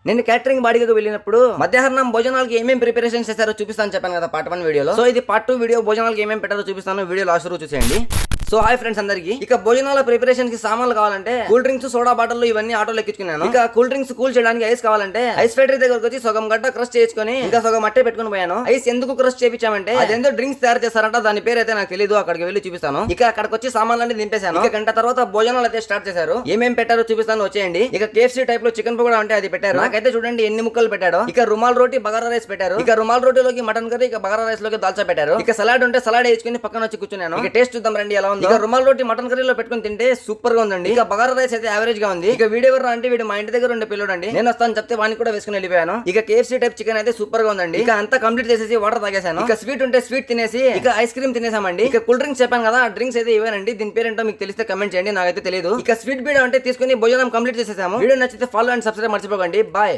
నేను క్యాటరింగ్ బాడీకి వెళ్ళినప్పుడు మధ్యాహ్నం భోజనాలకి ఏమేమి ప్రిపరేషన్ చేశారో చూపిస్తాను చెప్పాను కదా పార్ట్ 1 వీడియోలో. సో ఇది పార్ట్ 2 వీడియో, భోజనాలకి ఏమేమి పెట్టారో చూపిస్తాను, వీడియో లాస్ట్ వరకు చూసేయండి. సో హాయ్ ఫ్రెండ్స్ అందరికి. ఇక భోజనాల ప్రిపరేషన్ కి సామాన్లు కావాలంటే కూల్ డ్రింక్స్, సోడా బాటిల్ ఇవన్నీ ఆటోలో ఎక్కించుకున్నాను. ఇక కూల్ డ్రింక్స్ కూల్ చేయడానికి ఐస్ కావాలంటే ఐస్ ఫ్యాక్టరీ దగ్గరకు వచ్చి సగం గడ్డ క్రష్ చేసుకుని ఇంకా సగం అట్టే పెట్టుకుని పోయాను. ఐస్ ఎందుకు క్రష్ చేయించామంటే అదేందో డ్రింక్స్ తయారు చేస్తారంట, దాని పేరు అయితే నాకు తెలియదు. అక్కడికి వెళ్ళి చూపిస్తాను. ఇక అక్కడికి వచ్చి సామాన్లన్నీ దింపేశాను. ఇక గంట తర్వాత భోజనాలు అయితే స్టార్ట్ చేశారు. ఏమేం పెట్టారో చూపిస్తాను, వచ్చేయండి. ఇక KFC టైప్ లో చికెన్ పకోడా అంటే అది పెట్టారు. నాకైతే చూడండి ఎన్ని ముక్కలు పెట్టాడు. ఇక రుమాల్ రోటీ, బగారా రైస్ పెట్టారు. ఇక రుమాల్ రోటీలోకి మటన్ కర్రీ, ఇక బగారా రైస్ లోకి దాల్చా పెట్టారు. ఇక సలాడ్ ఉంటే సలాడ్ వేసుకుని పక్కన వచ్చి కూర్చున్నాను. ఇక టేస్ట్ చూద్దాం రండి ఎలా ఉంది. ఇక రుమాల్ రోటీ మటన్ కర్రీలో పెట్టుకుని తింటే సూపర్ గా ఉందండి. ఇక బగారా రైస్ అయితే యావరేజ్ గా ఉంది. ఇక వీడియో ఎవరు అంటే వీడు మా ఇంటి దగ్గర ఉండే పిల్లడండి. నేను వస్తాను చెప్తే వాడిని కూడా వేసుకుని వెళ్ళిపోయాను. ఇక KFC టైప్ చికెన్ అయితే సూపర్ గా ఉందండి. ఇక అంతా కంప్లీట్ చేసేసి వాటర్ తాగేశాను. ఇక స్వీట్ ఉంటే స్వీట్ తినేసి ఇక ఐస్ క్రీమ్ తినేసామండి. ఇక కూల్ డ్రింక్స్ చెప్పాను కదా, ఆ డ్రింక్స్ అయితే ఇవేనండి. దీని పేరేంటో మీకు తెలిస్తే కమెంట్ చేయండి, నాకైతే తెలియదు. ఇక స్వీట్ బీడ అంటే తీసుకుని భోజనం కంప్లీట్ చేసేసాము. వీడియో నచ్చితే ఫాలో అండ్ సబ్స్క్రైబ్ మర్చిపోకండి. బాయ్.